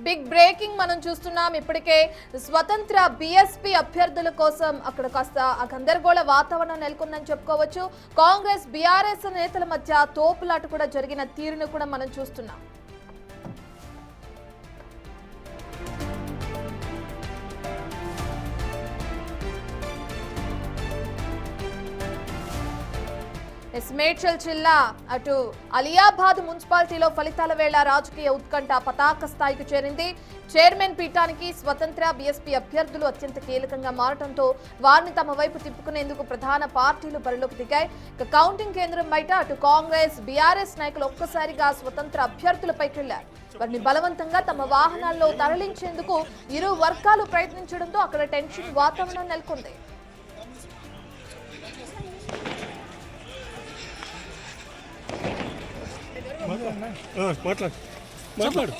Big breaking మనం చూస్తున్నాం. ఇప్పటికే స్వతంత్ర బీఎస్పీ అభ్యర్థుల కోసం అక్కడ కాస్త గందరగోళ వాతావరణం నెలకొందని చెప్పుకోవచ్చు. కాంగ్రెస్ బీఆర్ఎస్ నేతల మధ్య తోపులాట కూడా జరిగిన తీరును కూడా మనం చూస్తున్నాం. మేడ్చల్ జిల్లా అటు అలియాబాద్ మున్సిపాలిటీలో ఫలితాల వేళ రాజకీయ ఉత్కంఠ పతాక స్థాయికి చేరింది. చైర్మన్ పీఠానికి స్వతంత్ర బీఎస్పీ అభ్యర్థులు అత్యంత కీలకంగా మారడంతో వారిని తమ వైపు తిప్పుకునేందుకు ప్రధాన పార్టీలు బరిలోకి దిగాయి. కౌంటింగ్ కేంద్రం బయట అటు కాంగ్రెస్ బీఆర్ఎస్ నాయకులు ఒక్కసారిగా స్వతంత్ర అభ్యర్థులపైకి వెళ్లారు. వారిని బలవంతంగా తమ వాహనాల్లో తరలించేందుకు ఇరు వర్గాలు ప్రయత్నించడంతో అక్కడ టెన్షన్ వాతావరణం నెలకొంది. మాట్లాడు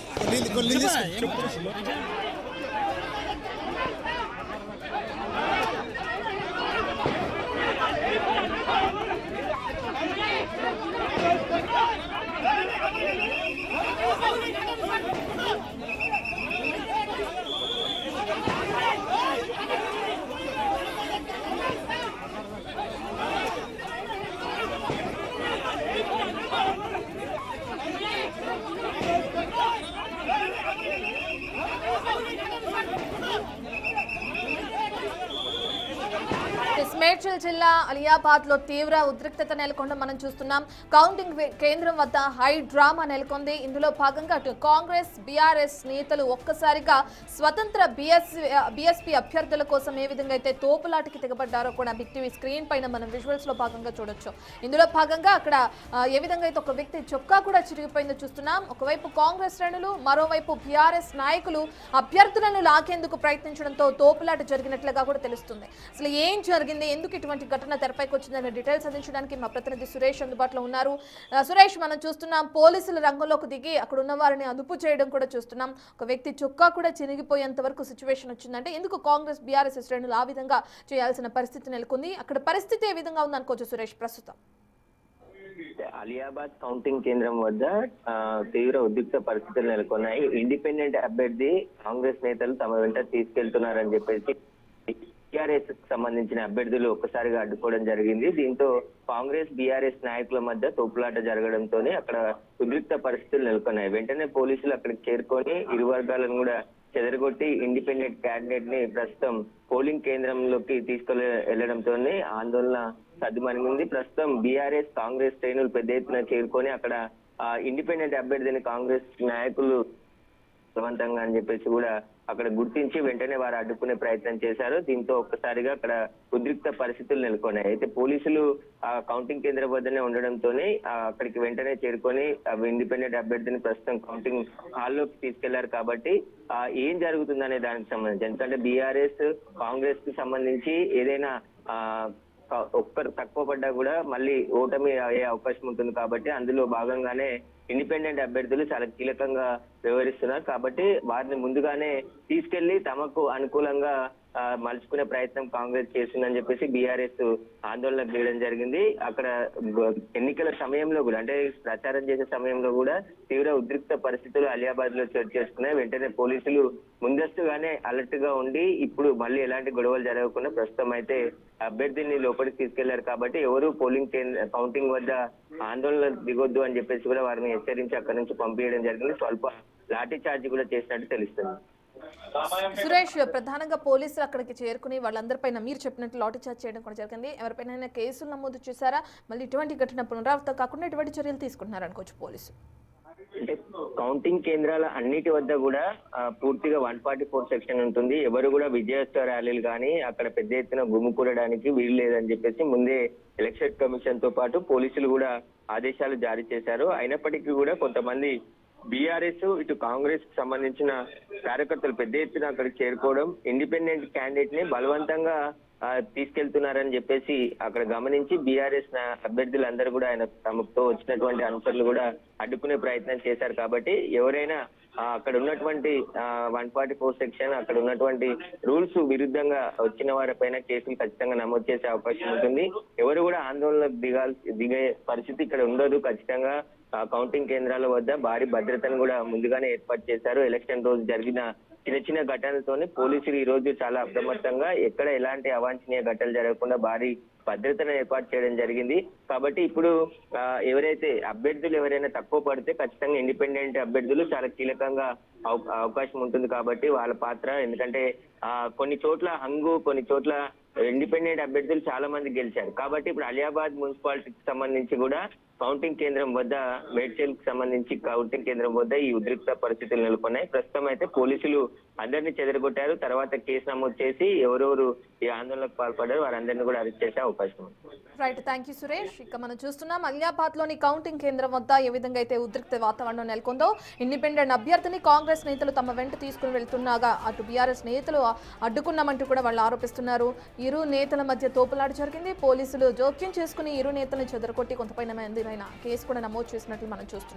మేడ్చల్ జిల్లా అలియాబాద్ లో తీవ్ర ఉద్రిక్తత నెలకొండం మనం చూస్తున్నాం. కౌంటింగ్ కేంద్రం వద్ద హై డ్రామా నెలకొంది. ఇందులో భాగంగా అటు కాంగ్రెస్ బీఆర్ఎస్ నేతలు ఒక్కసారిగా స్వతంత్ర బీఎస్పీ అభ్యర్థుల కోసం ఏ విధంగా అయితే తోపులాటికి తెగబడ్డారో కూడా బిగ్ టీవీ స్క్రీన్ పైన మనం విజువల్స్ లో భాగంగా చూడొచ్చు. ఇందులో భాగంగా అక్కడ ఏ విధంగా అయితే ఒక వ్యక్తి చొక్కా కూడా చిరిగిపోయిందో చూస్తున్నాం. ఒకవైపు కాంగ్రెస్ శ్రేణులు, మరోవైపు బీఆర్ఎస్ నాయకులు అభ్యర్థులను లాగేందుకు ప్రయత్నించడంతో తోపులాట జరిగినట్లుగా కూడా తెలుస్తుంది. అసలు ఏం జరిగింది, ఎందుకు ఇటువంటి ఘటన తెరపైకి వచ్చిందనే డీటెయిల్స్ అందించడానికి మా ప్రతినిధి సురేష్ అందుబాటులో ఉన్నారు. సురేష్, మనం చూస్తున్నాం పోలీసులు రంగంలోకి దిగి అక్కడ ఉన్న వారిని అదుపు చేయడం కూడా చూస్తున్నాం. ఒక వ్యక్తి చొక్కా కూడా చినిగిపోయేంత వరకు సిచ్యువేషన్ వచ్చిందంటే ఎందుకు కాంగ్రెస్ బీఆర్ఎస్ శ్రేణులు ఆ విధంగా చేయాల్సిన పరిస్థితి నెలకొంది? అక్కడ పరిస్థితి ఏ విధంగా ఉందనుకోవచ్చు సురేష్ ప్రస్తుతం? అలియాబాద్ కౌంటింగ్ కేంద్రం వద్ద తీవ్ర ఉద్రిక్త పరిస్థితులు నెలకొన్నాయి. ఇండిపెండెంట్ అభ్యర్థి కాంగ్రెస్ నేతలు తమ వెంట తీసుకెళ్తున్నారని చెప్పేసి టీఆర్ఎస్ సంబంధించిన అభ్యర్థులు ఒక్కసారిగా అడ్డుకోవడం జరిగింది. దీంతో కాంగ్రెస్ బీఆర్ఎస్ నాయకుల మధ్య తోపులాట జరగడంతోనే అక్కడ ఉద్రిక్త పరిస్థితులు నెలకొన్నాయి. వెంటనే పోలీసులు అక్కడికి చేరుకొని ఇరు వర్గాలను కూడా చెదరగొట్టి ఇండిపెండెంట్ క్యాండిడేట్ ని ప్రస్తుతం పోలింగ్ కేంద్రంలోకి వెళ్లడంతోనే ఆందోళన సద్దుమణిగింది. ప్రస్తుతం బీఆర్ఎస్ కాంగ్రెస్ శ్రేణులు పెద్ద ఎత్తున చేరుకొని అక్కడ ఇండిపెండెంట్ అభ్యర్థిని కాంగ్రెస్ నాయకులు బలవంతంగా అని చెప్పేసి కూడా అక్కడ గుర్తించి వెంటనే వారు అడ్డుకునే ప్రయత్నం చేశారు. దీంతో ఒక్కసారిగా అక్కడ ఉద్రిక్త పరిస్థితులు నెలకొన్నాయి. అయితే పోలీసులు ఆ కౌంటింగ్ కేంద్రం వద్దనే ఉండడంతోనే అక్కడికి వెంటనే చేరుకొని ఇండిపెండెంట్ అభ్యర్థిని ప్రస్తుతం కౌంటింగ్ హాల్లోకి తీసుకెళ్లారు. కాబట్టి ఏం జరుగుతుందనే దానికి సంబంధించి, ఎందుకంటే బీఆర్ఎస్ కాంగ్రెస్ కి సంబంధించి ఏదైనా ఒక్కరు తక్కువ పడ్డా కూడా మళ్ళీ ఓటమి అయ్యే అవకాశం ఉంటుంది. కాబట్టి అందులో భాగంగానే ఇండిపెండెంట్ అభ్యర్థులు చాలా కీలకంగా వ్యవహరిస్తున్నారు. కాబట్టి వారిని ముందుగానే తీసుకెళ్లి తమకు అనుకూలంగా మలుచుకునే ప్రయత్నం కాంగ్రెస్ చేస్తుందని చెప్పేసి బీఆర్ఎస్ ఆందోళనకు దిగడం జరిగింది. అక్కడ ఎన్నికల సమయంలో కూడా, అంటే ప్రచారం చేసే సమయంలో కూడా తీవ్ర ఉద్రిక్త పరిస్థితులు అలియాబాద్ లో చోటు చేసుకున్నాయి. వెంటనే పోలీసులు ముందస్తుగానే అలర్ట్ గా ఉండి ఇప్పుడు మళ్ళీ ఎలాంటి గొడవలు జరగకుండా ప్రస్తుతం అయితే అభ్యర్థిని లోపలికి తీసుకెళ్లారు. కాబట్టి ఎవరు పోలింగ్ కౌంటింగ్ వద్ద ఆందోళన దిగొద్దు అని చెప్పేసి కూడా వారిని హెచ్చరించి అక్కడి నుంచి పంపించడం జరిగింది. స్వల్ప లాఠీ చార్జ్ కూడా చేసినట్టు తెలుస్తుంది. సురేష్, ప్రధానంగా పోలీసులు అక్కడికి చేరుకుని వాళ్ళందరిపైన మీరు చెప్పినట్టు లాఠీ చార్జ్ చేయడం కూడా జరిగింది. ఎవరిపైన కేసులు నమోదు చేశారా? మళ్ళీ ఇటువంటి ఘటన పునరావృతం కాకుండా ఎటువంటి చర్యలు తీసుకుంటున్నారు అనుకోవచ్చు పోలీసులు? అంటే కౌంటింగ్ కేంద్రాల అన్నిటి వద్ద కూడా పూర్తిగా 144 సెక్షన్ ఉంటుంది. ఎవరు కూడా విజయోత్సవ ర్యాలీలు కానీ అక్కడ పెద్ద ఎత్తున గుమ్ముకూడడానికి వీలు లేదని చెప్పేసి ముందే ఎలక్షన్ కమిషన్ తో పాటు పోలీసులు కూడా ఆదేశాలు జారీ చేశారు. అయినప్పటికీ కూడా కొంతమంది బీఆర్ఎస్ ఇటు కాంగ్రెస్ కి సంబంధించిన కార్యకర్తలు పెద్ద ఎత్తున అక్కడికి చేరుకోవడం, ఇండిపెండెంట్ క్యాండిడేట్ ని బలవంతంగా తీసుకెళ్తున్నారని చెప్పేసి అక్కడ గమనించి బీఆర్ఎస్ అభ్యర్థులందరూ కూడా ఆయన తమతో వచ్చినటువంటి అనుచరులు కూడా అడ్డుకునే ప్రయత్నం చేశారు. కాబట్టి ఎవరైనా అక్కడ ఉన్నటువంటి 144 సెక్షన్, అక్కడ ఉన్నటువంటి రూల్స్ విరుద్ధంగా వచ్చిన వారిపైన కేసులు ఖచ్చితంగా నమోదు చేసే అవకాశం ఉంటుంది. ఎవరు కూడా ఆందోళనకు దిగే పరిస్థితి ఇక్కడ ఉండదు. ఖచ్చితంగా కౌంటింగ్ కేంద్రాల వద్ద భారీ భద్రతను కూడా ముందుగానే ఏర్పాటు చేశారు. ఎలక్షన్ రోజు జరిగిన చిన్న చిన్న ఘటనలతోనే పోలీసులు ఈ రోజు చాలా అప్రమత్తంగా ఎక్కడ ఎలాంటి అవాంఛనీయ ఘటనలు జరగకుండా భారీ భద్రతను ఏర్పాటు చేయడం జరిగింది. కాబట్టి ఇప్పుడు ఎవరైతే అభ్యర్థులు ఎవరైనా తక్కువ పడితే ఖచ్చితంగా ఇండిపెండెంట్ అభ్యర్థులు చాలా కీలకంగా అవకాశం ఉంటుంది. కాబట్టి వాళ్ళ పాత్ర, ఎందుకంటే కొన్ని చోట్ల హంగు, కొన్ని చోట్ల ఇండిపెండెంట్ అభ్యర్థులు చాలా మంది గెలిచారు. కాబట్టి ఇప్పుడు అలియాబాద్ మున్సిపాలిటీకి సంబంధించి కూడా కౌంటింగ్ కేంద్రం వద్ద, మేడ్చల్ కి సంబంధించి కౌంటింగ్ కేంద్రం వద్ద ఈ ఉద్రిక్త పరిస్థితులు నెలకొన్నాయి. ప్రస్తుతం అయితే పోలీసులు అందరినీ చెదరగొట్టారు. తర్వాత కేసు నమోదు చేసి ఎవరెవరు ఈ ఆందోళనకు పాల్పడ్డారు వారందరినీ కూడా అరెస్ట్ చేసే అవకాశం ఉంది. Right, thank you Suresh. ఇక మనం చూస్తున్నాం అలియాబాద్ లోని కౌంటింగ్ కేంద్రం వద్ద ఏ విధంగా అయితే ఉద్రిక్త వాతావరణం నెలకొందో, ఇండిపెండెంట్ అభ్యర్థిని కాంగ్రెస్ నేతలు తమ వెంట తీసుకుని వెళ్తున్నాగా అటు బీఆర్ఎస్ నేతలు అడ్డుకున్నామంటూ కూడా వాళ్ళు ఆరోపిస్తున్నారు. ఇరు నేతల మధ్య తోపులాట జరిగింది. పోలీసులు జోక్యం చేసుకుని ఇరు నేతలను చెదరగొట్టి కొంతపైన కేసు కూడా నమోదు చేసినట్లు మనం చూస్తున్నాం.